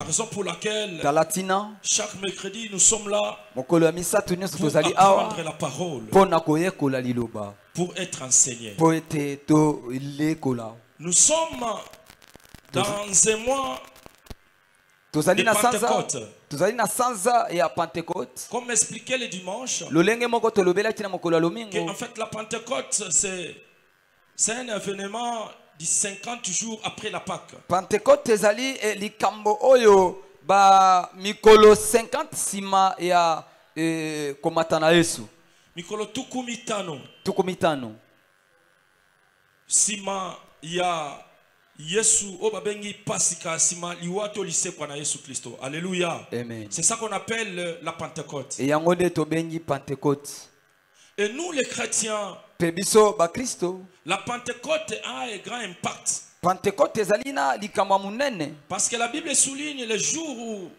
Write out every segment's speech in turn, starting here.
Raison pour laquelle chaque mercredi nous sommes là pour apprendre la parole, pour être enseignés. Nous sommes dans un mois de Pentecôte. Comme expliqué le dimanche, en fait la Pentecôte c'est un événement de 50 jours après la Pâque. Pentecôte ezali likambo oyo ba mikolo 50 sima ya komata na Yesu. Mikolo tukumitano. Tukumitano. Sima ya Yesu obabengi pasika sima liwato lisekwa na Yesu Kristo. Alléluia. Amen. C'est ça qu'on appelle la Pentecôte. Et yango to bengi Pentecôte. Et nous les chrétiens, Pebiso ba Kristo. La Pentecôte a un grand impact. Pentecôte ezalina likamwa munene. Parce que la Bible souligne le jour où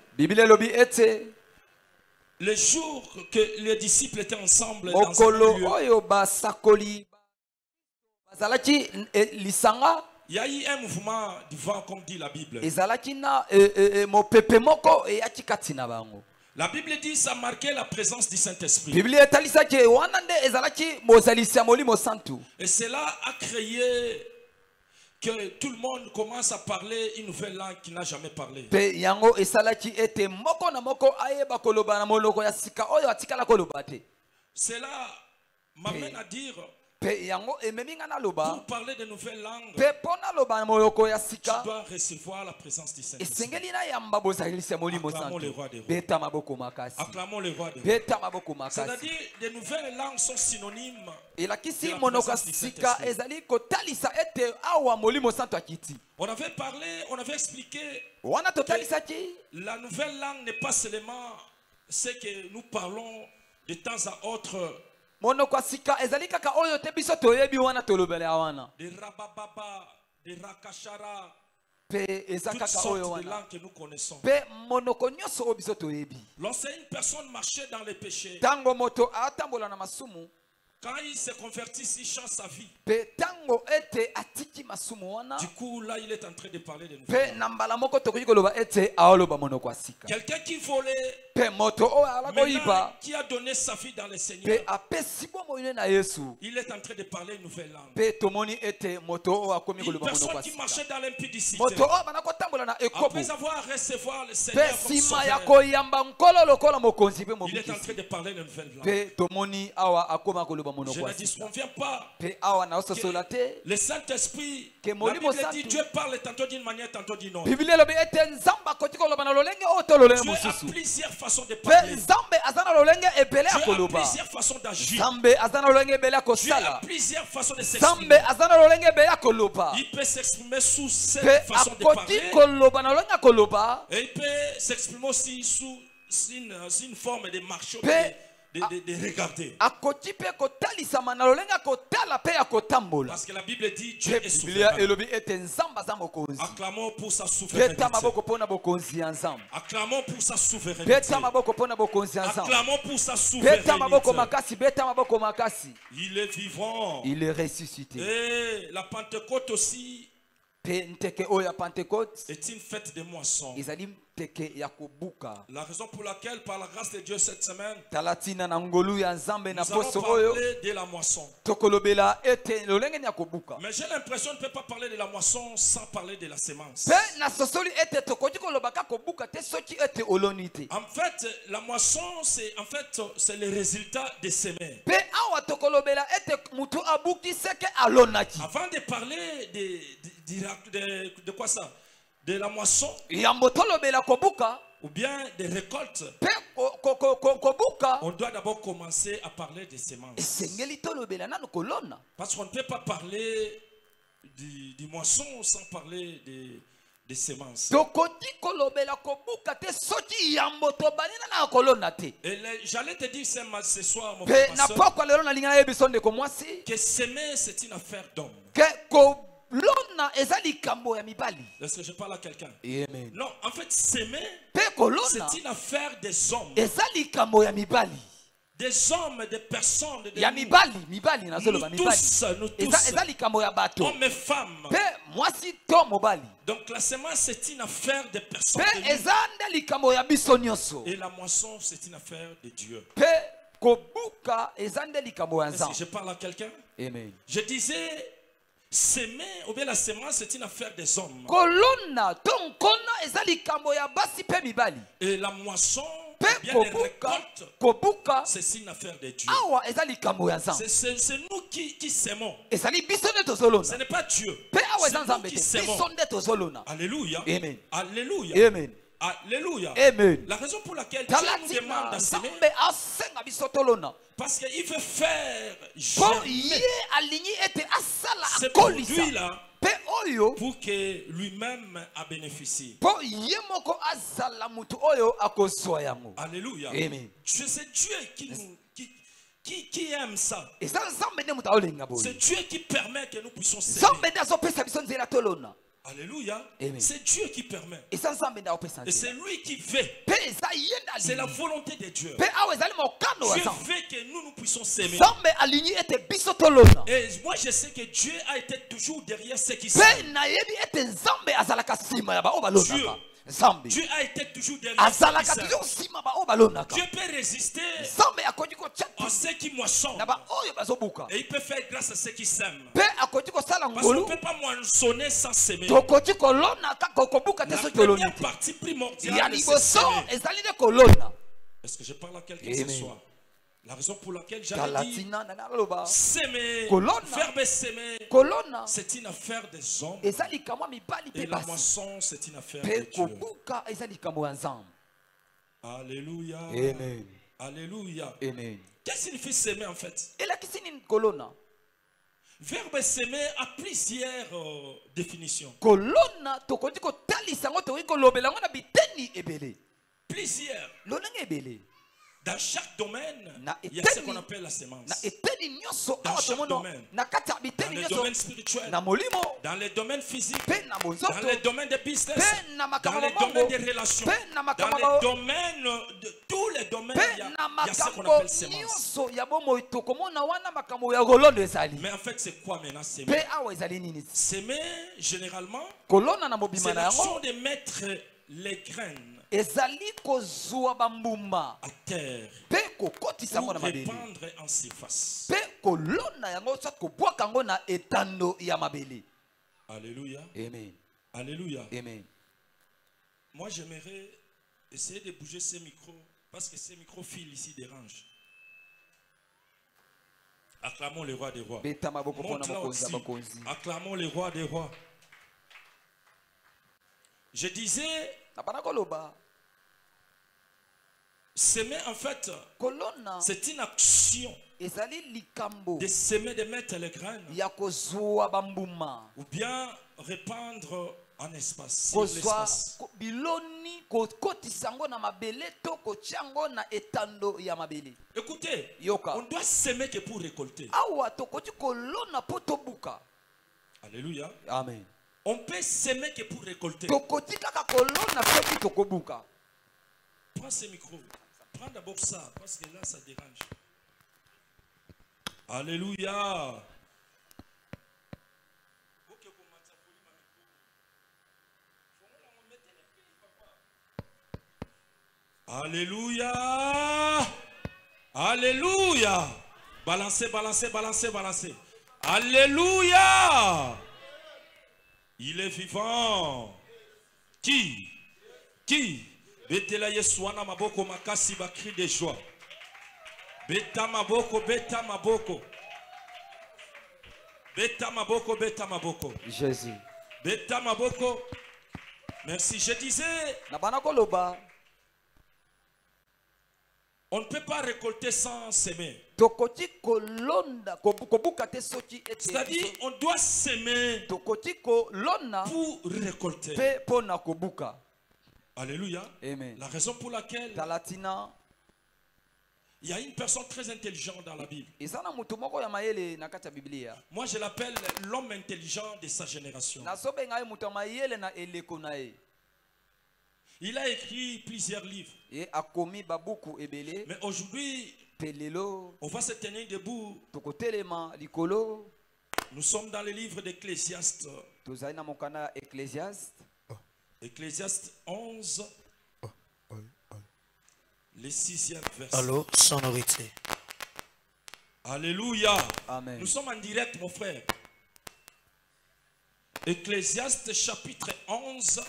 le jour que les disciples étaient ensemble dans un lieu. Il y a eu un mouvement du vent comme dit la Bible. La Bible dit que ça marquait la présence du Saint-Esprit. Et cela a créé que tout le monde commence à parler une nouvelle langue qui n'a jamais parlé. Cela m'amène à dire, pour parler de nouvelles langues, tu dois recevoir la présence du Saint-Esprit. Acclamons le roi des rois. Acclamons le roi des rois. C'est-à-dire que de nouvelles langues sont synonymes de la présence du Saint-Esprit. On avait parlé, on avait expliqué que la nouvelle langue n'est pas seulement ce que nous parlons de temps à autre. De rabababa, de rakashara, toutes sortes de langues que nous connaissons. Lorsque une personne marchait dans les péchés, quand il se convertit, il change sa vie. Du coup, là, il est en train de parler de nouvelles. Quelqu'un qui volait, maintenant, qui a donné sa vie dans le Seigneur, il est en train de parler une nouvelle langue. Une personne qui marchait dans l'impudicité, après avoir recevoir le Seigneur comme sauveur, il est en train de parler une nouvelle langue. Je ne disconviens pas que le Saint-Esprit, la Bible dit Dieu parle tantôt d'une manière, tantôt d'une autre. Dieu a plusieurs façons de parler. Dieu a plusieurs façons d'agir. Dieu a plusieurs façons de s'exprimer. Il peut s'exprimer sous cette façon de parler. Et il peut s'exprimer aussi sous une forme de marche. De regarder. Parce que la Bible dit Dieu est souverain. Acclamons pour sa souveraineté. Acclamons pour sa souveraineté. Acclamons pour sa souveraineté. Il est vivant. Il est ressuscité. Et la Pentecôte aussi est une fête de moisson. La raison pour laquelle, par la grâce de Dieu cette semaine, nous allons parler de la moisson. Mais j'ai l'impression qu'on ne peut pas parler de la moisson sans parler de la semence. En fait, la moisson, c'est le résultat des semis. Avant de parler de quoi ça? De la moisson ou bien des récoltes, on doit d'abord commencer à parler des semences. Parce qu'on ne peut pas parler du moisson sans parler des semences. Et j'allais te dire ce soir, mon frère, que semer c'est une affaire d'homme. Est-ce que je parle à quelqu'un? Non, en fait, s'aimer, c'est une affaire des hommes. des hommes, des personnes, des ya mibali nous tous, hommes et femmes. Donc la semence c'est une affaire des personnes de nous. Et la moisson c'est une affaire de Dieu. Est-ce que je parle à quelqu'un? Amen. Je disais, semer ou bien la semence c'est une affaire des hommes. Et la moisson, bien les récoltes, c'est une affaire de Dieu. C'est nous qui s'aimons. Ce n'est pas Dieu. C'est nous qui s'aimons. Alléluia. Amen. Alléluia. Amen. Alléluia. Amen. La raison pour laquelle Dieu nous demande de s'aimer, parce qu'il veut faire germer ce produit-là pour que lui-même a bénéficié. Alléluia. Amen. C'est Dieu qui aime ça. C'est Dieu qui permet que nous puissions s'aimer. Alléluia. C'est Dieu qui permet. Et c'est lui qui fait. C'est la volonté de Dieu. Dieu veut que nous puissions s'aimer. Et moi je sais que Dieu a été toujours derrière ceux qui s'aiment. Dieu a été toujours derrière ceux qui s'aiment. Dieu peut résister à ceux qui moissonnent. Et il peut faire grâce à ceux qui s'aiment. Parce qu'on ne peut pas moissonner sans s'aimer. La première partie primordiale, c'est s'aimer. Est-ce que je parle à quelqu'un ce soir? La raison pour laquelle j'avais dit s'aimer, verbe s'aimer, c'est une affaire des hommes. Et la moisson, c'est une affaire de Dieu. Alléluia. Amen. Alléluia. Amen. Qu'est-ce qu'il signifie s'aimer en fait? Verbe s'aimer a plusieurs définitions. Plusieurs. Dans chaque domaine, il y a ce qu'on appelle la sémence. Dans chaque domaine. Dans le domaine spirituel, dans le domaine physique, dans le domaine de business, dans le domaine des relations, dans le domaine de tous les domaines, il y a ce qu'on appelle sémence. Mais en fait, c'est quoi maintenant s'aimer? S'aimer, généralement, c'est l'action de mettre les graines à terre pour répandre en surface. Alléluia. Amen. Alléluia. Amen. Moi, j'aimerais essayer de bouger ces micros parce que ces micro-fils ici dérangent. Acclamons le roi des rois. Monte-là aussi. Acclamons le roi des rois. Je disais, s'aimer en fait, c'est une action de s'aimer, de mettre les graines ou bien répandre en espace, sur l'espace. Écoutez, on doit s'aimer que pour récolter. Alléluia. Amen. On peut s'aimer que pour récolter. Prends ce micro. Prends d'abord ça, parce que là, ça dérange. Alléluia. Alléluia. Alléluia. Balancez, balancez, balancez, balancez. Alléluia. Il est vivant. Qui? Betela Yeswana maboko makasi bakri de joie. Beta maboko, beta maboko. Beta maboko, beta maboko. Jésus. Beta maboko. Merci. Je disais, on ne peut pas récolter sans s'aimer. C'est-à-dire, on doit s'aimer pour récolter. Alléluia. Amen. La raison pour laquelle il y a une personne très intelligente dans la Bible. Moi, je l'appelle l'homme intelligent de sa génération. Il a écrit plusieurs livres. Mais aujourd'hui, On va se tenir debout. Nous sommes dans le livre d'Ecclésiaste. Ecclésiaste 11. Le 6e verset. Allô, sonorité. Alléluia. Amen. Nous sommes en direct, mon frère. Ecclésiaste chapitre 11.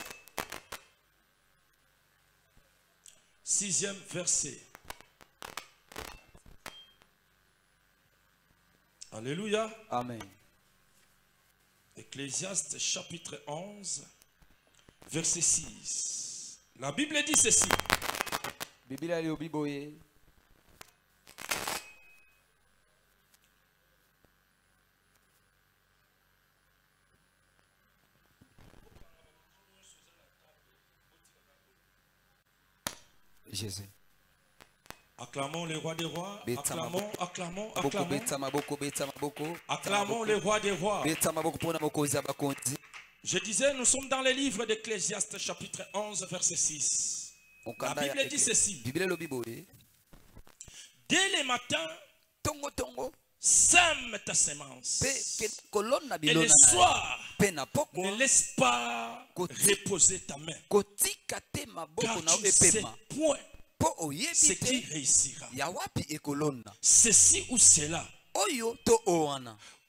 6e verset. Alléluia. Amen. Ecclésiaste chapitre 11, verset 6. La Bible dit ceci. Jésus. Acclamons le roi des rois. Acclamons, acclamons, acclamons. Acclamons le roi des rois. Je disais, nous sommes dans le livre d'Ecclésiaste chapitre 11, verset 6. La Bible dit ceci. Dès le matin, sème ta semence. Et le soir, ne laisse pas reposer ta main. Car tu ne sais point ce qui réussira. Ceci ou cela,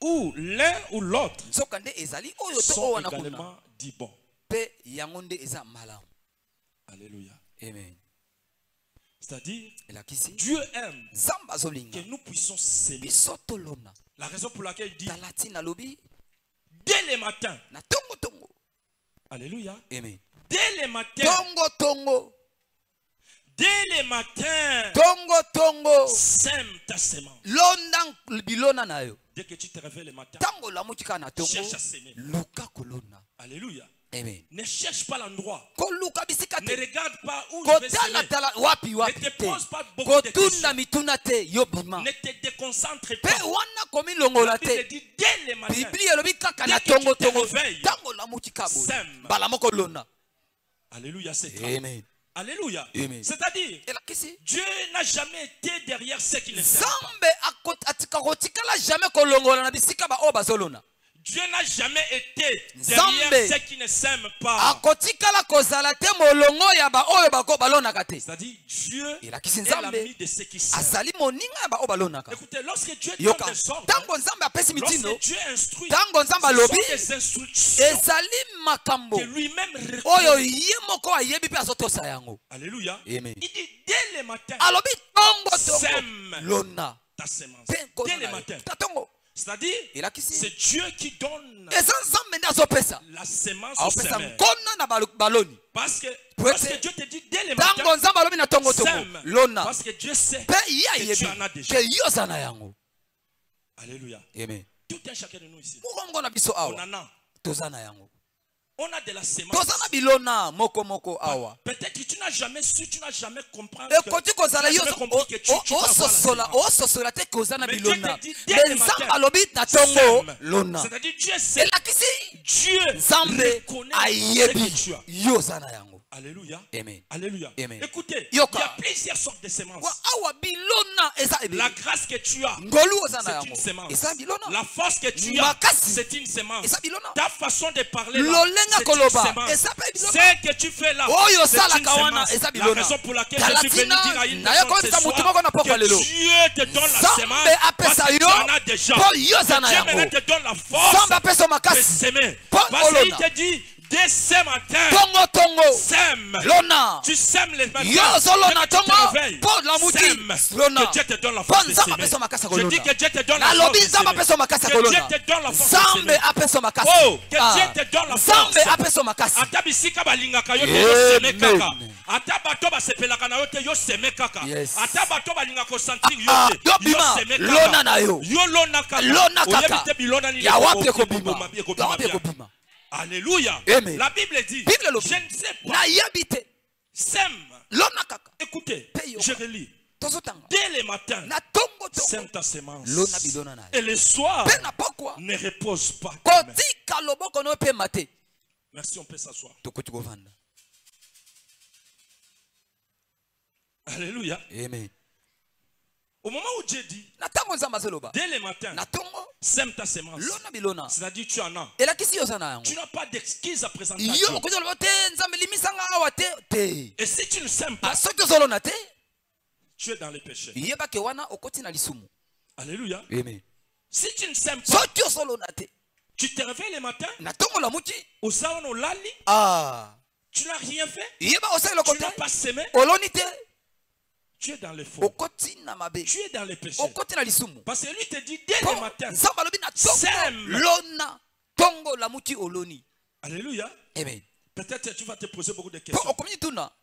ou l'un ou l'autre, sont également dit bon. Alléluia. Amen. C'est-à-dire, Dieu aime que nous puissions s'aimer. La raison pour laquelle il dit dès le matin. Alléluia. Amen. Dès le matin. Dès le matin. Sème ta semence. Dès que tu te réveilles le matin, cherche à s'aimer. Alléluia. Amen. Ne cherche pas l'endroit. Ne Ne regarde pas où je vais s'aimer. Ne te pose pas beaucoup de questions. Ne te déconcentre pas. La Bible dit dès le matin. Dès que tu te réveilles, sème. Alléluia, c'est vrai. Amen. Alléluia. Amen. C'est-à-dire, Dieu n'a jamais été derrière ceux qui ne s'aiment pas. Dieu n'a jamais été derrière ceux qui ne s'aiment pas. C'est-à-dire, Dieu est l'ami de ceux qui s'aiment. Écoutez, lorsque Dieu donne des ordres, lorsque Dieu instruit, ce sont des instructions que lui-même reconnaît. Alléluia. Amen. Il dit dès le matin, sème ta semence. Dès le matin. C'est-à-dire, c'est Dieu qui donne la semence au semeur. Parce que Dieu te dit dès le matin, sème. Parce que Dieu sait que tu en as déjà. Alléluia. Amen. Tout un chacun de nous ici. On On en a. On a de la semence. Peut-être que tu n'as jamais su, tu n'as jamais compris que tu vas avoir. Mais Dieu te dit dès le matin, sème. C'est-à-dire Dieu sait. Dieu reconnaît ce que tu as. Alléluia. Amen. Alléluia. Amen. Écoutez, il y a plusieurs sortes de semences. La grâce que tu as, c'est une semence. La force que tu as, c'est une semence. Ta façon de parler là, c'est une semence. Ce que tu fais là, c'est une semence. La raison pour laquelle je suis venu dire à une personne ce soir que Dieu te donne la semence parce que tu en as déjà. Que Dieu maintenant te donne la force de s'aimer. Parce qu'il te dit dès ce matin, sème. Tu sèmes les matins. Tu te réveilles. Sème. Que Dieu te donne la force de s'aimer. Je dis que Dieu te donne la force de s'aimer. Que Dieu te donne la force de s'aimer. Oh, que Dieu te donne la force. Ata bisika balingaka yo te yo seme kaka. Ata bato basepelaka na yo te yo seme kaka. Ata bato balingaka kosentir yo te yo seme kaka. Yo lona kaka. Oyebi te bilona nini ekobima. Alléluia. Amen. La Bible dit, je ne sais pas. Sème. Écoutez, je relis. Dès le matin, sème ta semence. Et le soir, ne repose pas. Merci, on peut s'asseoir. Alléluia. Amen. Au moment où Dieu dit, dès le matin, sème ta semence. C'est-à-dire tu en as. Tu n'as pas d'excuses à présenter à Dieu. Et si tu ne sèmes pas, tu es dans les péchés. Alléluia. Si tu ne sèmes pas, tu te réveilles le matin, tu n'as rien fait, tu n'as pas semé, tu es dans le faux, tu es dans les péchés. Parce que lui te dit dès le matin, sème. Alléluia. Peut-être tu vas te poser beaucoup de questions.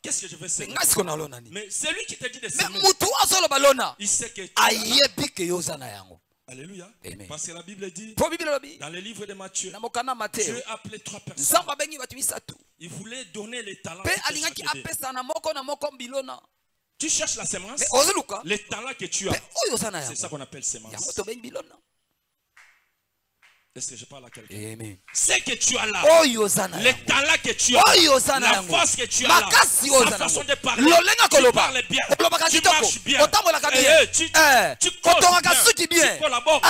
Qu'est-ce que je vais semer? Mais c'est lui qui te dit de semer. Il sait que tu as. Alléluia. Parce que la Bible dit, dans le livre de Matthieu, Dieu a appelé 3 personnes. Il voulait donner les talents. Tu cherches la semence, les talents que tu as. C'est ça qu'on appelle semence. Est-ce que je parle à quelqu'un? C'est que tu as là, les talents que tu as, la force que tu as là, sa façon de parler, tu parles bien, tu marches bien, tu causes bien, tu collabores,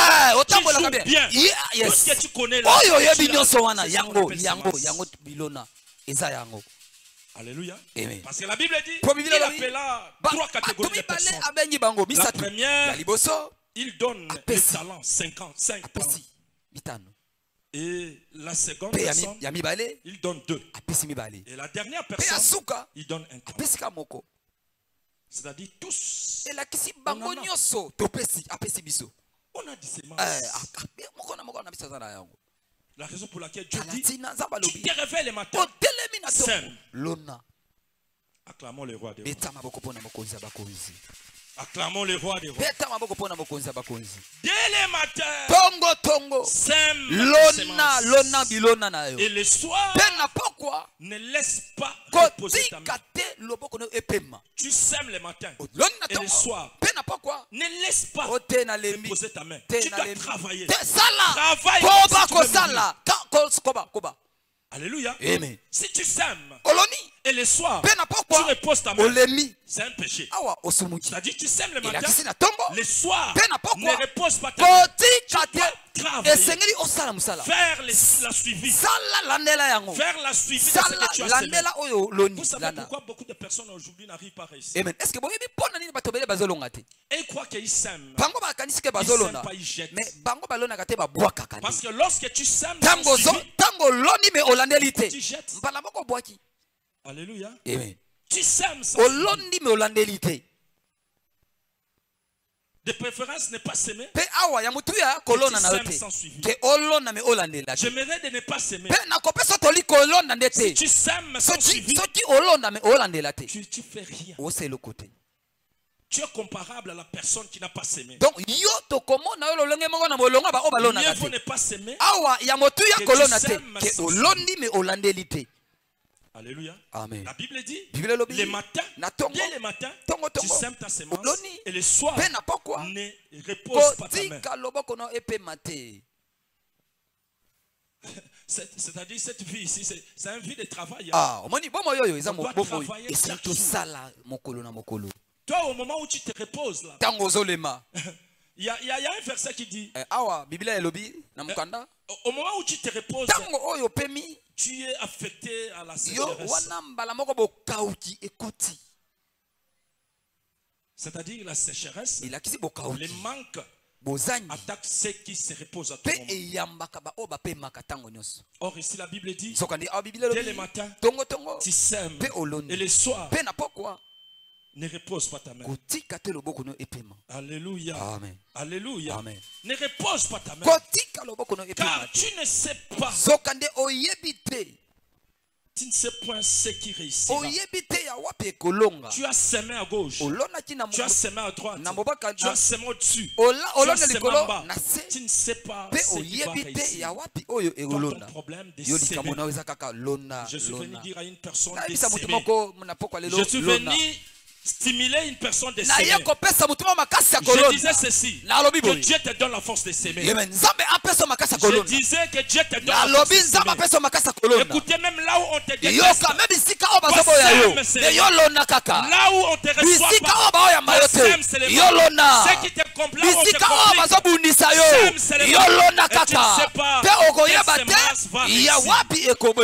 tu joues bien, tout ce que tu connais là, alléluia. Parce que la Bible dit, il appela 3 catégories de personnes. La première, il donne les talents, 55 talents. Et la seconde personne, il donne 2. Et la dernière personne, il donne 1 talent. C'est-à-dire tous, on a dit semences. La raison pour laquelle Dieu dit, tu te réveilles le matin, sème. Acclamons le roi des rois. Acclamons le roi des rois. Dès le matin, sème. Et le soir, ne laisse pas reposer ta main. Tu sèmes le matin. Et le soir, ne laisse pas reposer ta main. Tu dois travailler. Travaille. Alléluia. Si tu sèmes et le soir, tu reposes ta main, c'est un péché. C'est-à-dire tu sèmes le matin, le soir, ne repose pas ta main. Tu dois travailler. Faire la suivi. Faire la suivi de ce que tu as semé. Vous savez pourquoi beaucoup de personnes aujourd'hui n'arrivent pas à réussir? Et ils croient qu'ils sèment. Ils ne sèment pas, ils jettent. Parce que lorsque tu sèmes, tu jettes. Alléluia. Tu sèmes sans suivi. De préférence, ne pas s'aimer. Tu sèmes sans suivi. J'aimerais de ne pas s'aimer. Si tu sèmes sans suivi, tu fais rien. Tu es comparable à la personne qui n'a pas sémé. Donc, mieux vaut ne pas s'aimer que tu sèmes. Alléluia. Amen. La Bible dit, le matin, dès le matin, tu sèmes ta semence et le soir, ne repose pas ta main. C'est-à-dire cette vie ici, c'est une vie de travail. On doit travailler chaque jour. Toi, au moment où tu te reposes là, il y a un verset qui dit, au moment où tu te reposes, tu es affecté à la sécheresse. C'est-à-dire la sécheresse, le manque attaque ceux qui se reposent à tout moment. Or ici la Bible dit, dès le matin, tu sèmes et le soir, ne repose pas ta main. Alléluia. Amen. Alléluia. Amen. Ne repose pas ta main. Car tu ne sais pas. Tu ne sais point ce qui réussira. Tu as semé à gauche. Tu as semé à droite. Tu as semé au-dessus. Tu as semé en bas. Tu ne sais pas ce qui va réussir. Dans ton problème de semer. Je suis venu dire à une personne de semer. Je suis venu stimuler une personne de s'aimer. Je disais ceci, que Dieu te donne la force de s'aimer. Je disais que Dieu te donne la force de s'aimer. Écoutez, même là où on te déteste, là où on te reçoit pas, sème seulement. Ce qui te complaît, on te complique. Sème seulement. Et tu ne sais pas quelle semence va réussir.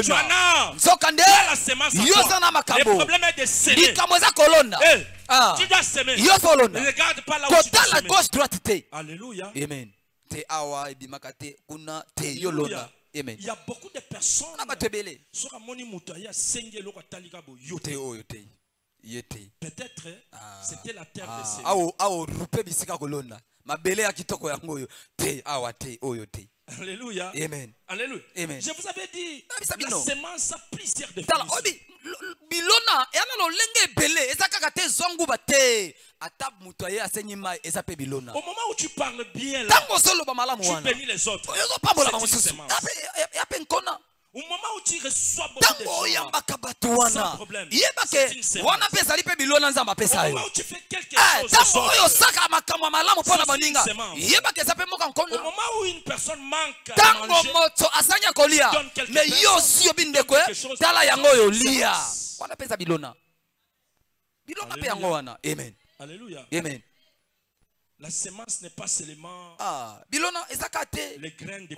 Tu en as la semence à toi. Le problème est de s'aimer. Tu dois s'aimer. Ne regarde pas là où tu dois s'aimer. Alléluia. Amen. Il y a beaucoup de personnes peut-être c'était la terre de Seigneur. Alléluia. Amen. Alléluia. Amen. Je vous avais dit, la semence a plusieurs de au moment où tu parles bien là, tu bénis les autres. C'est une semence. Au moment où tu reçois beaucoup de choses, sans problème, c'est une semence. Au moment où tu fais quelque chose, c'est une semence. Au moment où une personne manque à manger, tu donnes quelque chose, Amen. Alléluia. Amen. La semence n'est pas seulement les graines de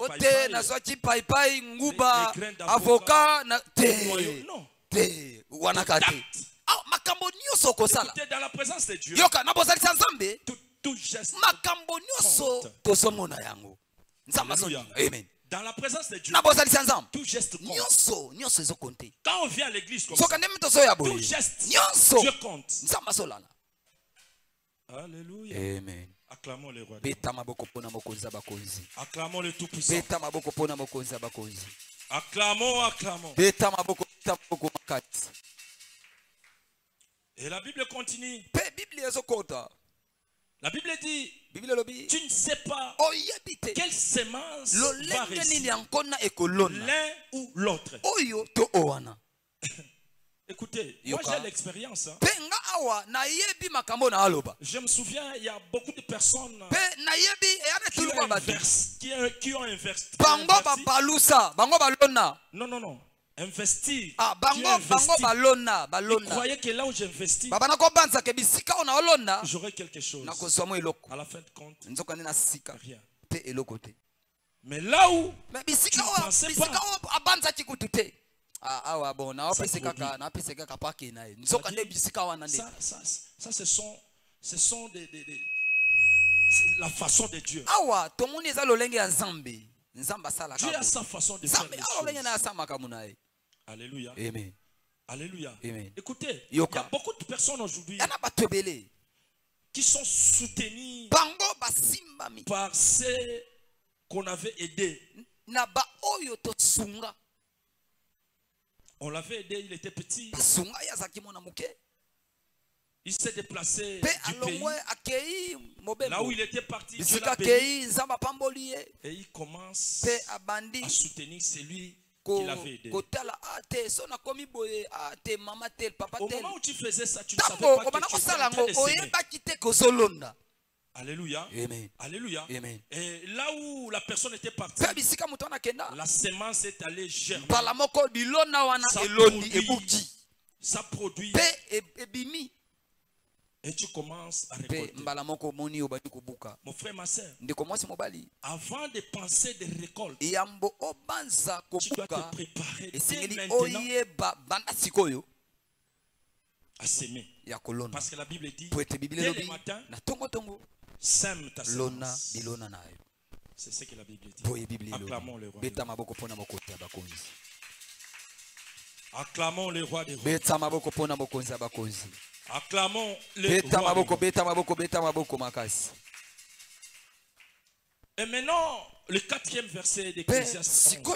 païpaï, les graines d'avocat, non. Écoutez, dans la présence de Dieu, tout geste compte. Alléluia. Amen. Dans la présence de Dieu, tout geste compte. Quand on vient à l'église comme ça, tout geste, Dieu compte. Alléluia. Amen. Acclamons le roi. Acclamons le tout-puissant. Acclamons. Et la Bible continue. La Bible dit, tu ne sais pas quelle semence va réussir, l'un ou l'autre. Écoutez, moi j'ai l'expérience. Je me souviens, il y a beaucoup de personnes qui ont investi. Non. Investir. Ils croyaient que là où j'investis, j'aurais quelque chose. À la fin de compte, rien. Mais là où tu ne pensais pas, ça ce sont la façon de Dieu. Dieu a sa façon de faire les choses. Alléluia. Amen. Alléluia. Amen. Écoutez, il y a beaucoup de personnes aujourd'hui qui sont soutenues par ceux qu'on avait aidés. On l'avait aidé, il était petit. Il s'est déplacé du pays. Là où il était parti, Dieu l'a béni. Et il commence à soutenir celui qui l'avait aidé. Au moment où tu faisais ça, tu ne savais pas que tu étais en train de s'aimer. Alléluia. Amen. Alléluia. Amen. Et là où la personne était partie, la semence est allée germer. Ça produit. Et tu commences à récolter. Mon frère, ma soeur, avant de penser de récolte, tu dois te préparer dès maintenant à s'aimer. Parce que la Bible dit, dès le matin, sème ta semence. C'est ce que la Bible dit. Acclamons le roi. Acclamons le roi des rois. Acclamons le roi. Et maintenant, le 4e verset d'Ecclésiaste 11.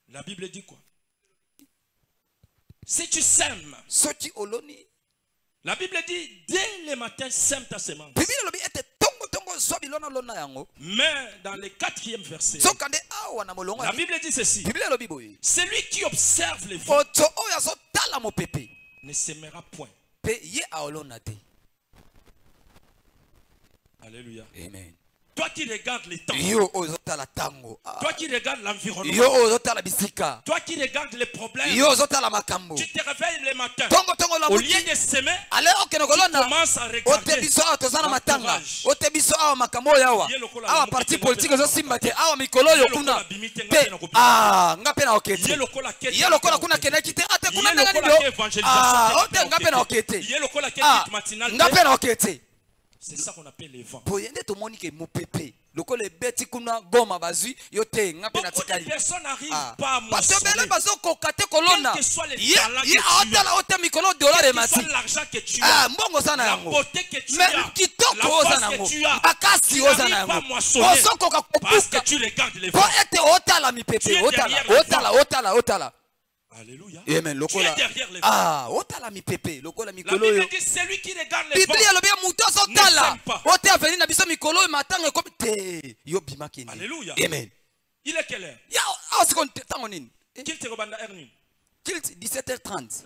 La Bible dit quoi? Si tu sèmes, la Bible dit, dès le matin, sème ta semence. Mais dans le 4e verset, la Bible dit ceci: celui qui observe les vents ne sèmera point. Alléluia. Amen. Toi qui regardes les temps. Toi qui regardes l'environnement. Toi qui regardes les problèmes. Tu te réveilles le matin. Au lieu de s'aimer, tu commences à regarder c'est ça qu'on appelle les vents. Beaucoup de personnes n'arrivent pas à moissonner. Quel que soit les talents que tu as, quel que soit l'argent que tu as, la beauté que tu as, la force que tu as, tu n'arrives pas à moissonner parce que tu regardes les vents. Tu es derrière les vents. Alléluia. Amen. Tu es derrière les vents. La Bible dit celui qui regarde les vents ne s'aime pas. Alléluia. Amen. Il est quelle heure? Qu'il te rebanda Ernie. 17h30.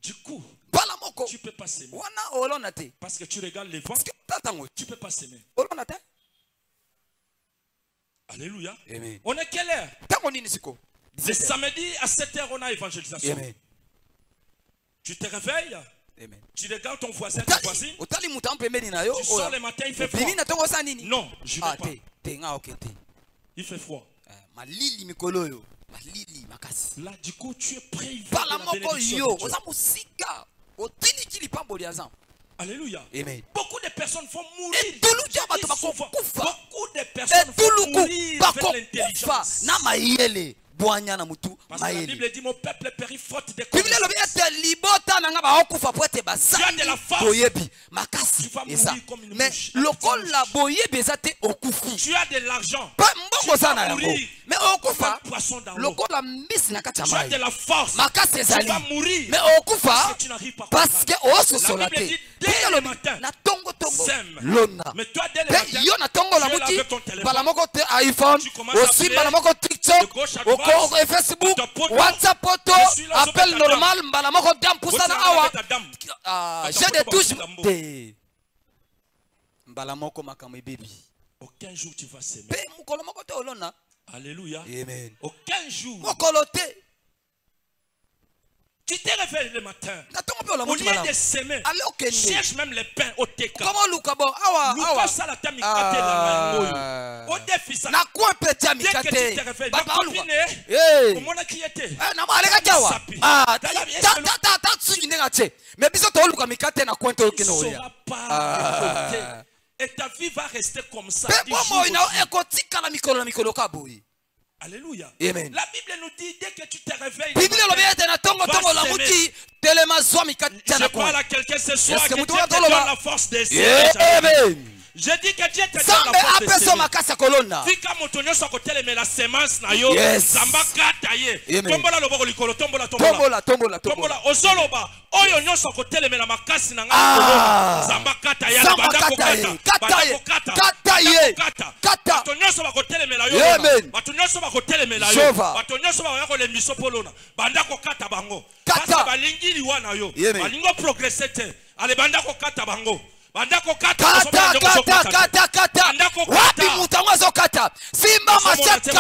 Du coup, tu peux pas s'aimer. Parce que tu regardes les vents, tu peux pas s'aimer. Alléluia. Amen. On est quelle heure? Le samedi à 7h, on a évangélisation. Amen. Tu te réveilles. Amen. Tu regardes ton voisin, ta voisine. Tu sors le matin, il fait froid. Non, je ne veux pas. Il fait froid. Là, du coup, tu es privé de la bénédiction de Dieu. Alléluia. Amen. Beaucoup de personnes font mourir. Beaucoup de personnes font mourir avec l'intelligence. Parce que la Bible dit mon peuple périt faute de connaissance. Tu as de la force. Tu vas mourir comme une mouche. Tu as de l'argent. Tu vas mourir comme un poisson dans l'eau. Tu as de la force. Tu vas mourir parce que tu n'arrives pas à comprendre. La Bible dit dès le matin, sème. Mais toi dès le matin, tu es là avec ton téléphone. Tu commences à appeler de gauche à droite. Facebook, WhatsApp, photo, appel normal, j'ai des touches. Aucun jour tu vas s'aimer. Alléluia. Amen. Aucun jour. Tu te réveilles le matin. Au lieu de s'aimer, cherche même les pains au TK. Luka salata mikate la mangoyo. Au défi ça. Dès que tu te réveilles, ma copine, comment on qui était? Et ta vie va rester comme ça. Alléluia. Amen. La Bible nous dit dès que tu te réveilles, je parle à quelqu'un ce soir que Dieu te donne la force de s'aimer. Je dis que Dieu te donne la force de s'aimer. Fika motonyo so koteleme la semence na yo. Zamba kata ye. Tombola loboko likolo, tombola. Tombola ozoloba. Oyo nyoso koteleme la makasi na ngalo. Zamba kata ya bandako kata. Kata. Batonyoso bakoteleme la yo. Batonyoso bakoteleme la yo. Batonyoso ba yako le miso polona. Bandako kata bango. Kata balingi liwa na yo. Balingo progresser te. Ale bandako kata bango. Bandako kata. Wapi mutangazo kata. Simba mashat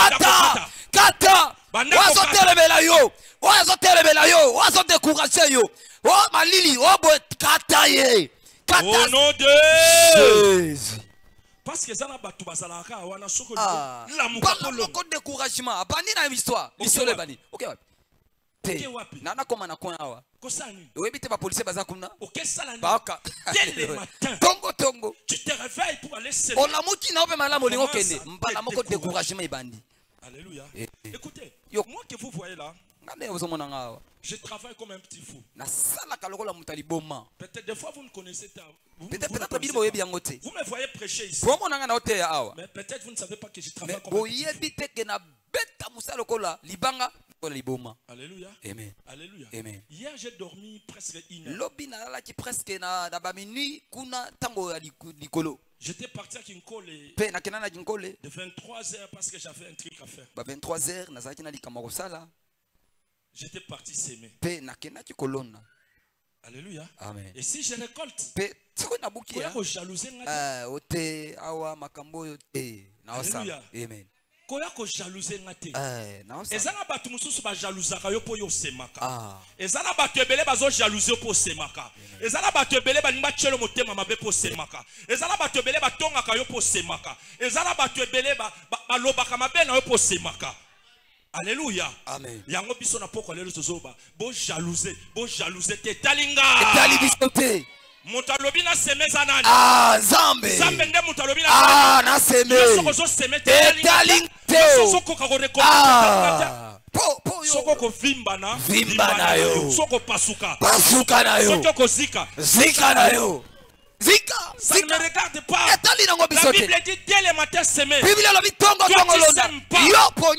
kata. Wazo telemela yo. Wazo décourager yo. Oh malili, oh boy kata ye. Au nom de Jésus. Parce que ça n'a pas tout basalaka wana soko la mukolo découragement. Abandi na histoire. Lisole bani. OK wapi? Nana koma na konya awa. Kosani. Webite ba policier baza kuna. OK sala. Baka. Dès le matin. Tongo. Tu te réveilles pour aller se. On la muti na ope malamu lingo kende. Mbala moko découragement ibandi. Alléluia. Écoutez, moi que vous voyez là, je travaille comme un petit fou. Peut-être des fois vous me connaissez. Vous me voyez prêcher ici. Mais peut-être vous ne savez pas que je travaille comme un petit fou. Alléluia. Amen. Alléluia. Amen. Hier j'ai dormi presque une heure. J'étais parti à Kinkole de 23h parce que j'avais un truc à faire. 23h, j'étais parti s'aimer. Alléluia. Amen. Et si je récolte, jalouser. Alléluia. Amen. Koya ko jalouser ngate. Ezana batu mususu ba jalousaka yo po yo semaka. Ezana batu ebele bazo jalouser po semaka. Ezana batu ebele ba nimba chelo motema mabe po semaka. Ezana batu ebele ba tongaka yo po semaka. Ezana batu ebele ba lobaka mabe na yo po semaka. Alléluia. Amen. Yango biso na poko lelo zozoba. Bo jalouser te talinga. Etali Mutalobi na semeza nani? Zambe. Zambe nde mutalobi na na seme. Soko zo semete. Talinga. Soko ka rekomanda. Po soko ko vimba na yo. Soko pasuka. Pasuka na yo. Soko ko zika. Zika na yo. Zika. Ça ne me regarde pas. La Bible dit dès le matin s'aimer.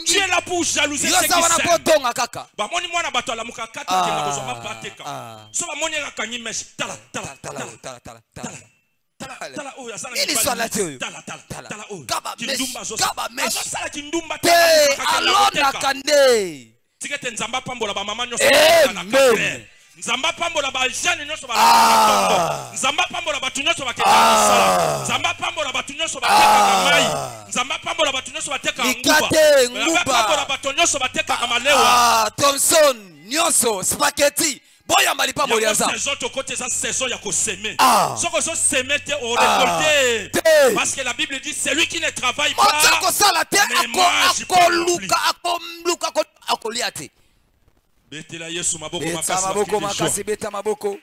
Tu es là pour jalouser ceux qui s'aiment. Bah moni mwana bato ala muka kata ke na kozoma pateka. So ba moni kanyi mesh tala. Tala oya sala. Ili swala tu. Tala oya. Kaba mesh. Sala kindumba tala. Alona kande. Tikete nzamba pambola ba mama nyoso na katre. Nzamba pambola ba jeune nyoso ba tongo. Nzamba pambola ba tunyoso ba teka sala. Nzamba pambola ba tunyoso ba teka mai. Nzamba pambola ba tunyoso ba teka nguba. Nzamba pambola ba tunyoso ba teka kamalewa. Thomson nyoso spaghetti. Boya mali pa moya za. Saison to côté ça saison ya ko semer. Soko so semer te au récolter. Parce que la Bible dit celui qui ne travaille pas. Motako sala te akoluka akoliate. Betela Yesu maboko makasi beta maboko.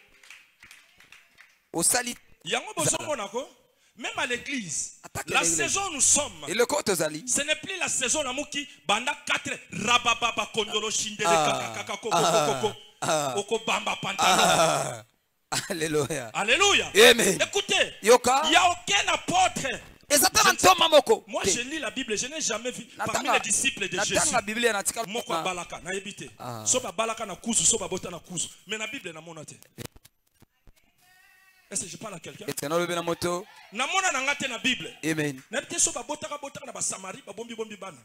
Osali. Yango bozomona ko même à l'église. La saison où nous sommes. Et le côté Zali. Ce n'est plus la saison na muki banda 4 rababa kondolo shindele kaka koko. Oko bamba pantalon. Alléluia. Alléluia. Amen. Écoutez. Yoka. Il n'y a aucun apôtre. Moi je lis la Bible, je n'ai jamais vu parmi les disciples de Jésus. Moko balaka na ebité. Soba balaka na kusu, soba bota na kusu. Mais la Bible na monate. Est-ce que je parle à quelqu'un? Na mona na ngate na Bible. Amen. Na bité soba bota na ba Samari ba bombi bana.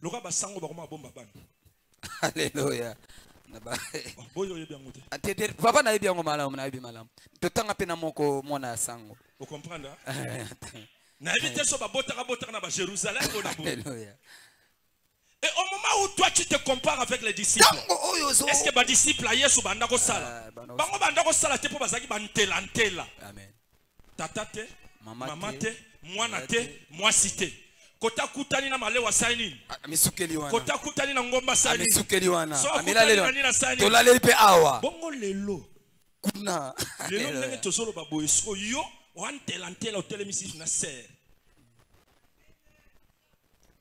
Loka ba sango ba koma bomba bana. Alléluia. Boyo yebi ngote. Papa na yebi ngo malamu na yebi malamu. Totanga pe na moko mona sango. Vous comprenez? Na éviter so ba bota na ba Jérusalem ou na bo. Alléluia. Et au moment où toi tu te compares avec les disciples, est-ce que ba disciples a Yesu banda ko sala? Bango banda ko sala te po bazaki bantela. Amen. Tata te, mama te, mwana te, mwasi te. Kota kutani na malewa saini. Misukeli wana. Kota kutani na ngomba saini. Misukeli wana. Amila lelo. Tolale pe awa. Bongo lelo. Kuna. Lelo ndenge tosolo babo esko yo wantela o télémission na serre.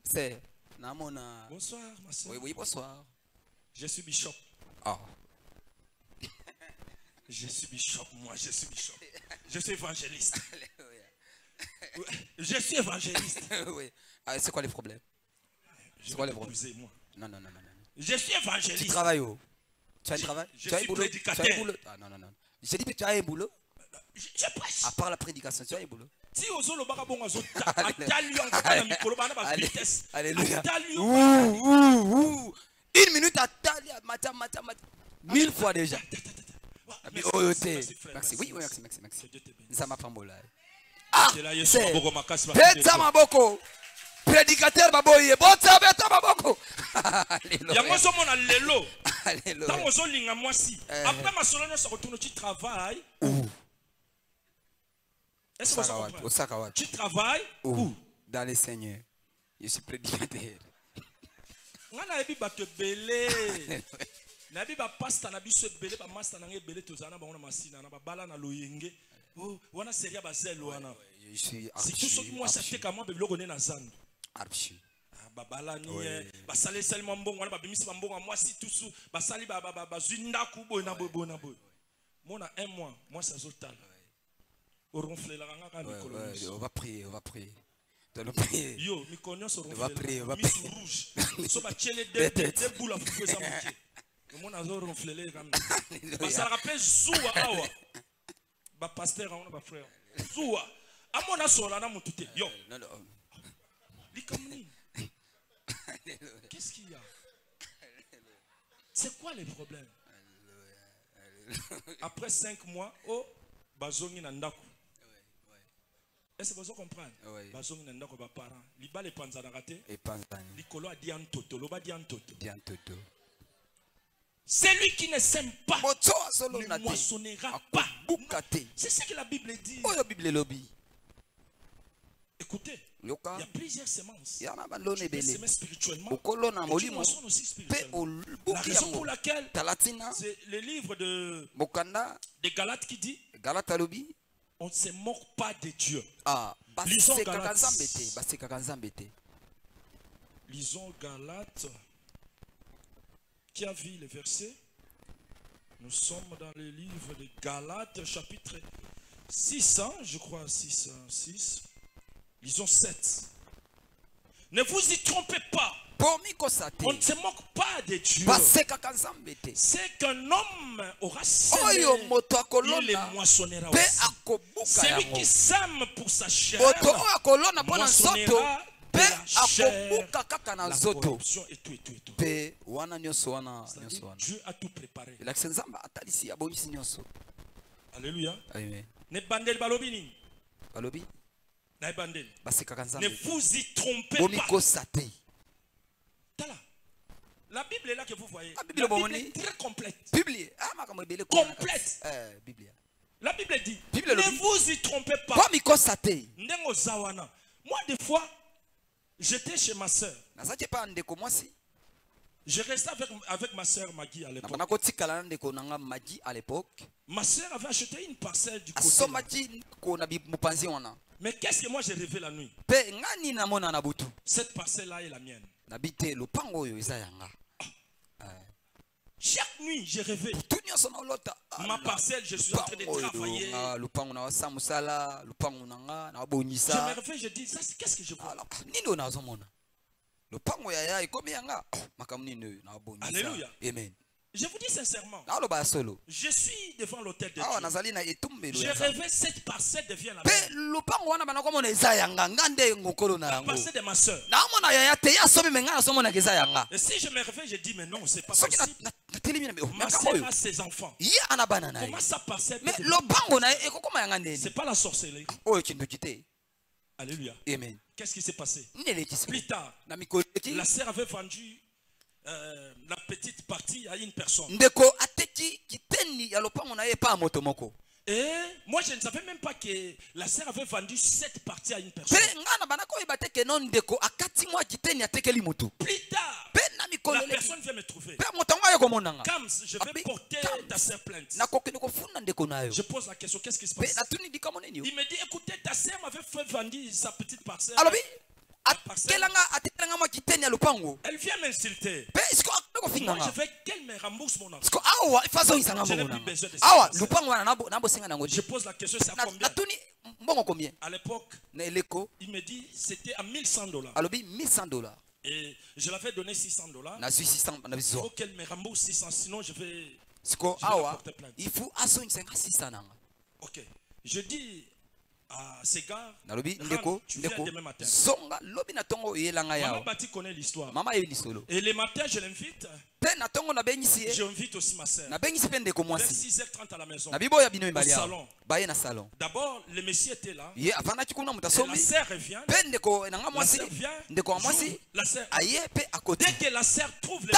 C'est namona. Bonsoir ma soeur. Oui, bonsoir. Je suis bishop. Je suis bishop, moi je suis bishop. Je suis évangéliste. Je suis évangéliste. Oui. C'est quoi les problèmes? C'est quoi les problèmes? Non. Je suis évangéliste. Tu travailles où? Tu as un travail? Je suis prédicateur. Non. J'ai dit que tu as un boulot. Je prêche. À part la prédication, tu as un boulot. Si ozolo baka bonga zo atalion na mikolo bana ba vitesse. Alléluia. Atalion. Une minute atali matin. 1000 fois déjà. Merci. Oui, merci. Nzama pambola. Beta maboko. Prédicateur baboye. Bota beta maboko. Alléluia. Yango zo mona lelo. Alléluia. Tango zo linga mwasi. Après ma solo nyonso retourne tu travailles. Est-ce que vous comprenez? Tu travailles où? Dans le Seigneur. Je suis prédicateur. Ngana ebi bato belé. Na bi ba pastor na biso belé ba master na ngebelé tozana ba ona masina na ba bala na loyenge. Oh, wana seria ba zelo wana. Je suis si tout ce qui moi ça teka moi beloko ne na zando. Archi. Ba bala ni ba salé seulement mbongo wana ba bimisi ba mbongo moi si tout sou ba sali ba zinda ku boy na boy. Mona un mois, moi ça zotal. On va prier. Yo, on va prier. Rouge. So ba tchele deux boules à foutre ça moitié. Mon azo ronfler comme ça. Ça rappelle Zoua awa. Ba pasteur on ba frère. Zoua. Amona sola na mutute. Yo. Non. Likamni. Qu'est-ce qu'il y a? C'est quoi le problème? Après 5 mois, oh, bazongi na ndako. Est-ce que vous comprenez? Bazongi na ndako ba parents. Liba le panza na raté. Likolo a dit antoto, loba dit antoto. Celui qui ne sème pas ne moissonnera pas. C'est ce que la Bible dit. Écoutez, il y a plusieurs semences. Tu peux semer spirituellement. Tu moissonnes aussi spirituellement. La raison pour laquelle c'est le livre de Galates qui dit on ne se moque pas de Dieu. Lisons Galates. Lisons Galates. Qui a vu le verset? Nous sommes dans le livre de Galates, chapitre 6, je crois, 6. Lisons 7. Ne vous y trompez pas. On ne se moque pas de Dieu. C'est qu'un homme aura semé, il les moissonnera aussi. Celui qui sème pour sa chair moissonnera la chair, la corruption et tout. Dieu a tout préparé. Alléluia. Ne bandel balobini. Ne vous y trompez pas. La Bible est là que vous voyez. La Bible est très complète. Complète. La Bible dit, ne vous y trompez pas. Moi, des fois, j'étais chez ma soeur. Je restais avec ma soeur Maggie à l'époque. Ma soeur avait acheté une parcelle du côté. Mais qu'est-ce que moi j'ai rêvé la nuit? Cette parcelle-là est la mienne. Chaque nuit, j'ai rêvé. Ma parcelle, je suis en train de travailler. Je me réveille, je dis, qu'est-ce que je vois? Alléluia. Amen. Je vous dis sincèrement, je suis devant l'autel de Dieu. Je rêvais cette parcelle devient la mienne. La parcelle de ma soeur. Et si je me réveille, je dis, mais non, c'est pas possible. Ma soeur a ses enfants. Comment ça parcelle? C'est pas la sorcellerie. Alléluia. Amen. Qu'est-ce qui s'est passé? Plus tard, la sœur avait vendu la petite partie à une personne. Et moi je ne savais même pas que la sœur avait vendu cette partie à une personne. Plus tard, la personne vient me trouver. Comme je vais porter ta sœur plainte. Je pose la question, qu'est-ce qui se passe? Il me dit, écoutez, ta sœur m'avait fait vendre sa petite parcelle. Elle vient m'insulter. Moi je veux qu'elle me rembourse mon argent. Je n'ai plus besoin de ça. Je pose la question, c'est à combien? À l'époque, il me dit c'était à $1100. Et je l'avais donné $600. Il faut qu'elle me rembourse 600, sinon je vais porter plainte. Ok, je dis à ces gars, tu viens demain matin. Maman Bati connaît l'histoire. Et le matin, je l'invite. J'invite aussi ma soeur. Vers 6h30 à la maison. Au salon. D'abord, le monsieur était là. Et la sœur revient. La sœur vient. La sœur. Dès que la sœur trouve le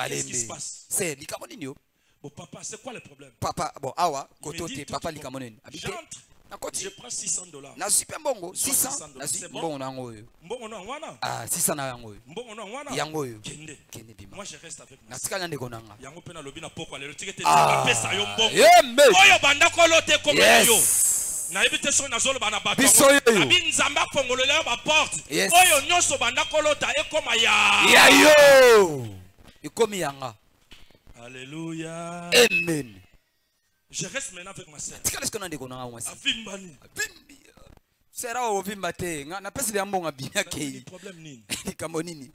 qu'est-ce qui se passe? Bon papa, c'est quoi le problème? Papa, bon awa, côté papa likamoneni. Je prends $600. Na super bongo, 600. C'est bon. Ah, 600 na yango. Yango yo. Moi je reste avec moi. Nasikanya ndeko nanga. Yango pena lobi na poko alelo tikete na pesa yo mbongo. Oyo banda ko lote comme yo. Na ebite so na zolo bana bato. Abi nzamba kongolele ba porte. Oyo nyonso banda ko lota ekoma ya. Ya yo. Ikomi yanga. Alléluia. Amen. Je reste maintenant avec ma soeur.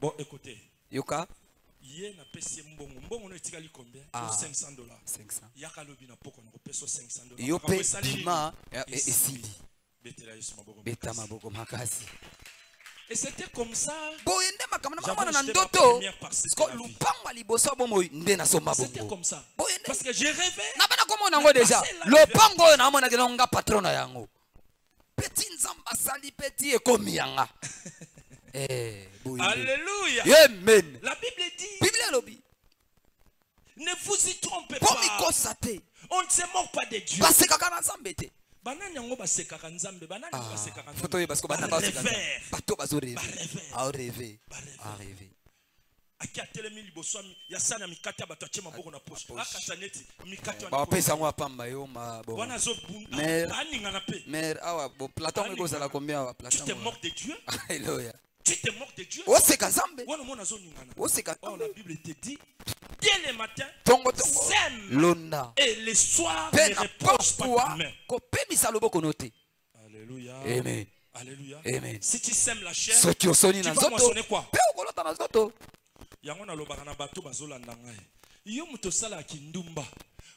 Bon, écoutez. Yoka. $500. $500. beta maboko makasi. Et c'était comme ça. C'était comme ça. Parce que j'ai rêvé. Déjà. Le pango na mona kelonga patrona yango. Petit nzamba sali petit et comme yanga. Alléluia. Amen. La Bible dit. Bible lobi. Ne vous y trompez pas. On ne se moque pas de Dieu. Parce que kana nzambete. Banani yango basekaka nzambe, banani basekaka nzambe. Photo parce que banani basekaka. Bato bazo rêver. A rêver. A rêver. Aki atelemi liboso ya sana mikata bato achema boko na poche. Akasa neti mikata. Ba pesa ngo apamba yo ma bo. Wana zo baninga na pe. Mais awa bo Platon ngo zala combien wa Platon. Tu te moques de Dieu? Alléluia. Tu te moques de Dieu? Oseka nzambe. Wana mona zo ningana. Oseka. Oh, la Bible te dit dès le matin, sème et le soir, ne repose pas ta main. Alléluia. Amen. Alléluia. Amen. Si tu sèmes la chair, tu vas moissonner quoi? Yango na lobaka na bato bazolanda ngai. Yo muto sala kindumba.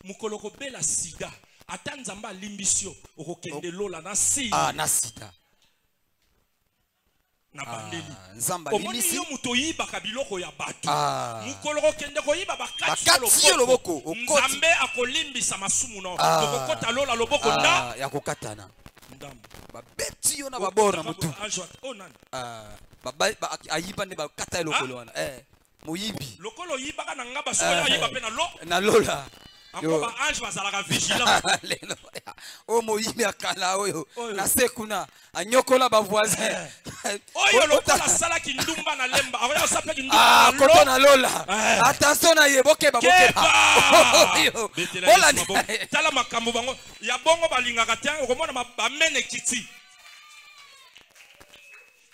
Mukolo ko bela sida. Ata nzamba limbisio okokende lola na si. Ah na sida. Na bandeli. Nzamba limbisi. Yo muto yibaka biloko ya bato. Mukolo ko kende ko yiba bakati loboko. Nzambe akolimbisa masumu no. Tokokota lola loboko nda. Ya kokatana. Ndamba. Ba beti yo na babora mutu. Ayiba ne bakata lokolo wana. Moyibi. Lokolo yibaka na ngaba soya yiba pe na lo. Na lola. Yo ba ange bazalaka vigilant. Alléluia. O moyibi akala oyo. Na sekuna anyokola ba voisin. Oyo lokola sala kindumba na lemba. Oyo sape kindumba na lo. Koto na lola. Attention na yeboke ba boke ba. Ola tala makambo bango. Ya bongo balingaka tiang okomona ba mene kiti.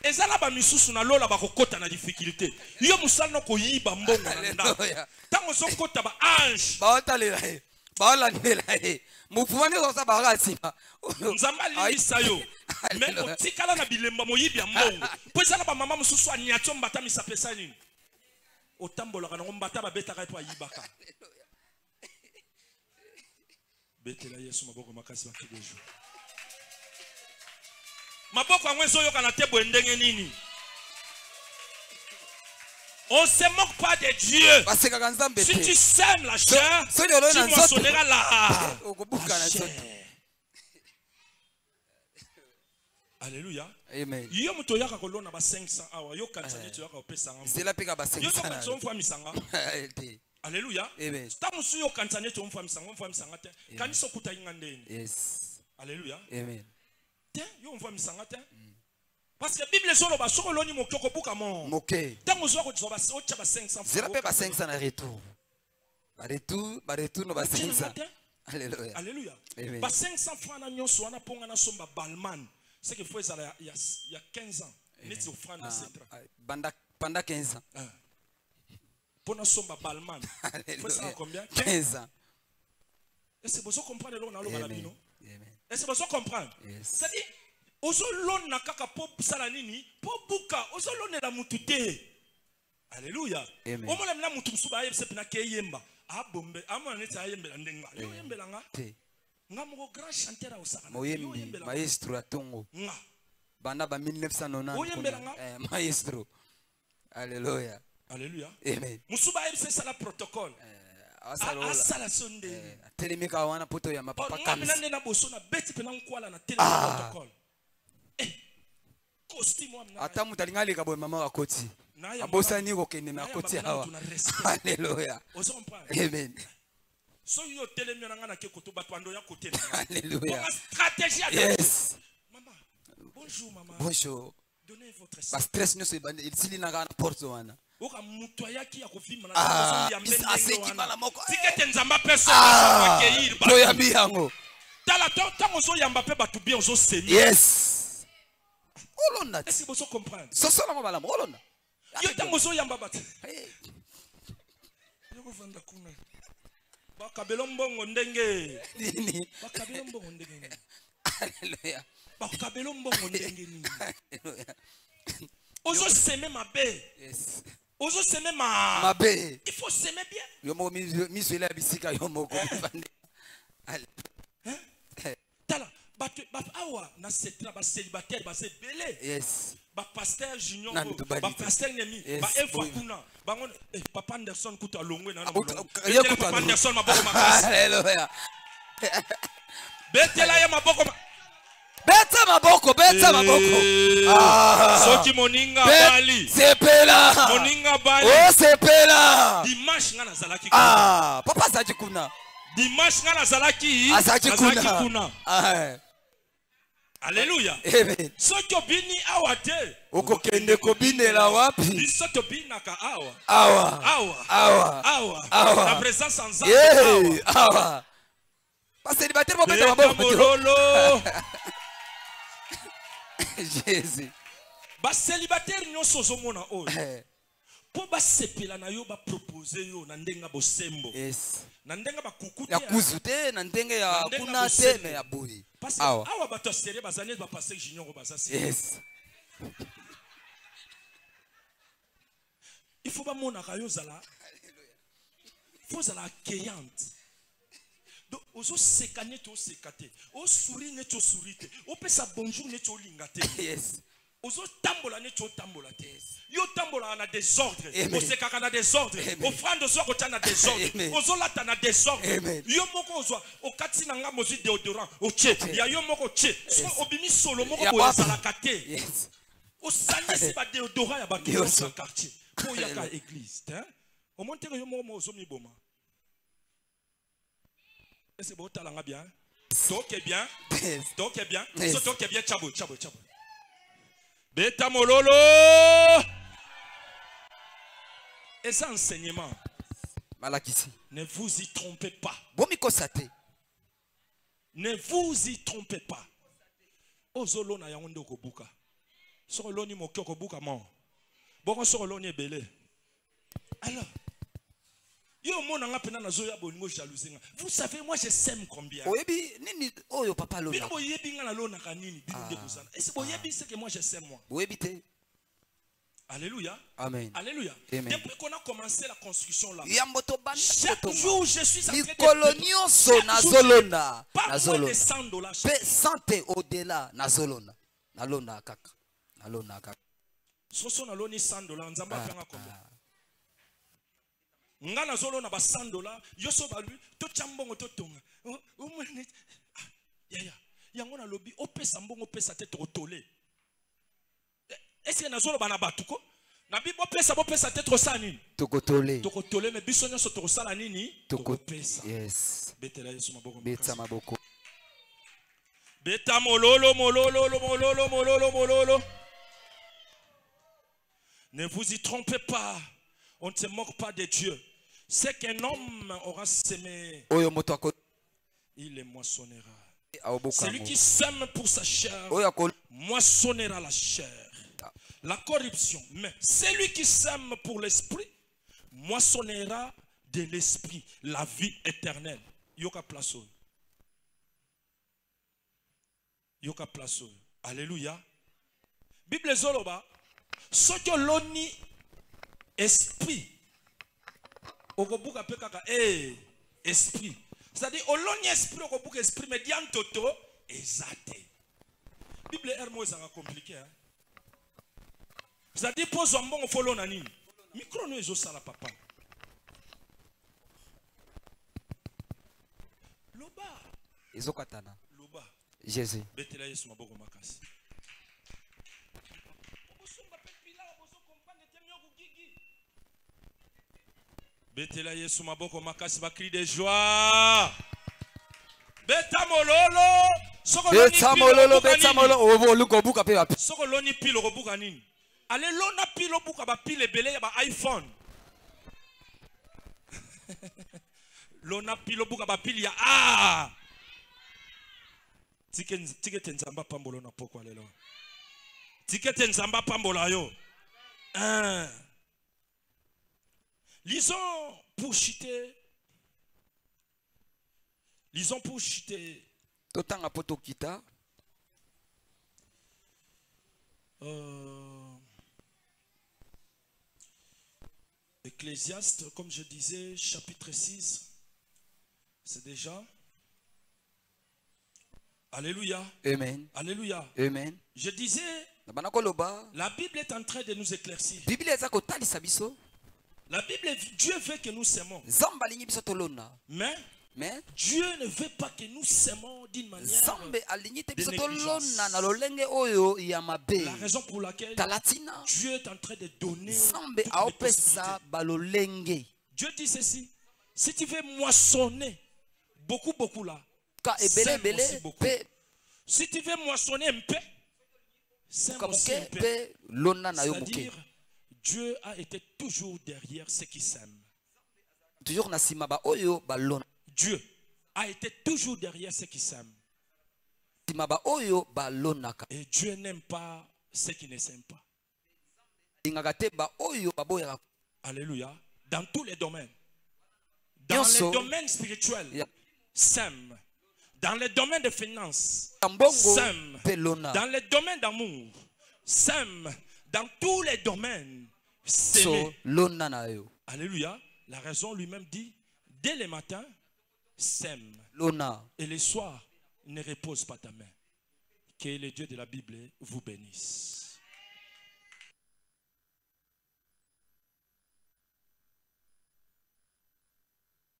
Ezala ba misusu na lola bakokota na difficulté. Yo musala ko yiba mbongo na nda. Tango so kota ba ange. Ba otalela he. Ba olandela he. Mufumani zo sa ba siba. Nzamba limisa yo. Mais otikala na bilemba moyibi ya mbongo. Po ezala ba mama mususu aniacho mbata misapesa nini. Otambola kana ngombata ba beta ka to yibaka. Betela Yesu maboko makasi ba kidojo. Maboko angwezo yoka na tebo ndenge nini. On se moque pas de Dieu. Si tu sèmes la chair, tu moissonneras la chair. Alléluia. Amen. Yo muto yaka kolona ba 500 awa yo kanzani tu yaka opesa ngam. C'est la pika ba 500. Yo kanzo mfwa misanga. Alléluia. Amen. Tamusu yo kanzani tu mfwa misanga te. Kaniso kuta ingandeni. Yes. Alléluia. Amen. Yo mfwa misanga te. Parce que Bible solo ba soko loni mokoko buka mo. Moke. Tango zo ko ba ocha ba 500. C'est la pika ba 500 na retour. Ba retour no ba 500. Alléluia. Alléluia. Amen. Ba 500 francs na nyonso wana ponga na somba balman. C'est qu'il faut il y a 15 ans. Net offrande pendant 15 ans. Pour nous sommes balman. Faut ça combien? 15 ans. Est-ce que vous comprenez là on a le malabino? Est-ce que vous comprenez? C'est-à-dire ozo lon na kaka po sala nini? Po buka ozo lon la mutute. Alléluia. Au moins na mutu suba yebse pina ke yemba. A bombe amana neti ayembela ndenga. Yo yembela nga. Ngamo grand chanteur au Sahara. Moyembi maestro atongo. Banda ba 1990. Maestro. Alléluia. Alléluia. Amen. Musuba yebse sala protocole. Asala sonde. Telemika wana poto ya mapapa kami. Ngami na boso na beti pena nkwala na telemika protocole. Costume wa mna. Ata mutalingali ka boy mama wa koti. Abosa ni ko kende na koti hawa. Alléluia. Amen. So yo telemi na ngana ke koto batwando ya kote. Alléluia. Stratégie à yes. Maman. Bonjour maman. Bonjour. Donnez votre stress. Ba stress nyo so ibande ilsili na ngana porto wana. Oka mutu yaki ya kuvima na ya mbende wana. Tikete nzamba personne accueillir. To ya biango. Tala tango zo yamba pe batu bien zo semi. Yes. Olonda. Est-ce que vous comprenez? So solo ngobala olonda. Yo tango zo yamba batu. Yo vanda kuna. Bakabelo mbongo ndenge nini? Bakabelo mbongo ndenge nini? Alléluia. Bakabelo mbongo ndenge nini? Alléluia. Ozo semer ma bé. Yes. Ozo semer ma bé. Il faut semer bien. Yo mo misela bisika yo moko bande. Hein? Tala, awa na setra ba célibataire ba se belé. Yes. Ba pasteur junior ba pasteur nemi ba efa kuna bango papa Anderson kuta longwe na papa Anderson maboko makasi. Alléluia. Betela ya maboko Beta maboko. Soki moninga bali. Sepela. Moninga bali. Oh sepela. Dimanche nga nazalaki. Papa saji kuna. Dimanche nga nazalaki. Azaki kuna. Alléluia. Amen. Soki obini awa te. Okokende kobinela wapi? Biso tobinaka awa. Awa. La présence en Nzambe. Awa. Pas célibataire mo beta maboko. Jésus. Ba célibataire nyonso ozomona oyo. Po ba sepela na yo ba proposer yo na ndenga bosembo. Yes. Na ndenga ba kukuta. Ya kuzute na ndenga ya kuna teme ya boyi. Awa bato sérieux bazane ba passer junior ko baza sérieux. Yes. Il faut pas mona ka yo zala. Faut zala accueillante. Donc ozo sekane to sekate. O souri ne to sourite. O pesa bonjour ne to lingate. Yes. Ozo tambola ne to tambola te. Yo tambola na désordre. O sekaka na désordre. Offrande zo ko tana désordre. Ozo lata na désordre. Yo moko ozo o kati na nga mozi déodorant. O che. Ya yo moko che. So obimi solo moko bo zala kate. Yes. O sali si ba déodorant ya ba dans quartier. Po ya ka église, hein? O monte yo moko ozo mi boma. Est-ce que vous avez bien? Donc est bien. Donc est bien. Donc est bien. Chabo. Beta mololo. Et ça enseignement. Malakisi. Ne vous y trompez pas. Bomi kosate. Ne vous y trompez pas. Ozolo na yango ndoko buka. Soko loni mokoko buka mo. Boko soko loni ebele. Alors vous savez, moi je sème combien? Papa c'est que moi je sème moi. Alléluia. Amen. Alléluia. Amen. Depuis qu'on a commencé la construction là, chaque jour je suis en train de pas moins de $100. Santé au-delà. Nazolona. Nalona kaka. Nalona kaka. Soso naloni $100. Nzamba fanga combien? Ngana zolo na ba $100 yoso balu to chambongo to tonga yango na lobi opesa mbongo pesa te to tolé. Est-ce que na zolo bana batuko na bi pesa te to sani to kotolé mais biso nyoso to sala nini to pesa. Yes. Betela Yesu maboko. Beta maboko. Beta mololo. Ne vous y trompez pas. On ne se moque pas de Dieu. C'est qu'un homme aura semé, il les moissonnera. Celui qui sème pour sa chair moissonnera la chair, la corruption. Mais celui qui sème pour l'esprit moissonnera de l'esprit la vie éternelle. Yoka plaso. Yoka plaso. Alléluia. Bible zoloba. Ce que l'on esprit. Okobuka pe kaka esprit. C'est-à-dire oloni esprit okobuka esprit mais dian toto ezate. Bible hermo ezanga compliqué hein. C'est-à-dire pose mbongo folo na nini? Micro no ezo sala papa. Loba. Ezokatana. Loba. Jésus. Betela Yesu maboko makasi. Betela Yesu maboko makasi ba cri de joie. Beta mololo. Beta mololo. Ovo luko buka pe wapi. Soko loni pilo ko buka nini? Ale lona pilo buka ba pile belé ba iPhone. Lona pilo buka ba pile ya Tikete nzamba pambolo na poko lelo. Tikete nzamba pambola yo. Lisons pour chuter. Totanga poto kita. Ecclésiaste, comme je disais, chapitre 6. C'est déjà. Alléluia. Amen. Alléluia. Amen. Je disais, la Bible est en train de nous éclaircir. La Bible, Dieu veut que nous s'aimons. Mais Dieu ne veut pas que nous s'aimons d'une manière de négligence. La raison pour laquelle Dieu est en train de donner toutes les possibilités. Dieu dit ceci: si tu veux moissonner beaucoup là, sème aussi beaucoup. Si tu veux moissonner un peu, sème aussi un peu. C'est-à-dire, Dieu a été toujours derrière ceux qui s'aiment. Dieu a été toujours derrière ceux qui s'aiment. Et Dieu n'aime pas ceux qui ne s'aiment pas. Alléluia. Dans tous les domaines. Dans les domaines spirituels, s'aime. Dans les domaines de finances, s'aime. Dans les domaines d'amour, s'aime. Dans tous les domaines, s'aimer. Alléluia. La raison lui-même dit, dès le matin, s'aime. Et le soir, ne repose pas ta main. Que le Dieu de la Bible vous bénisse.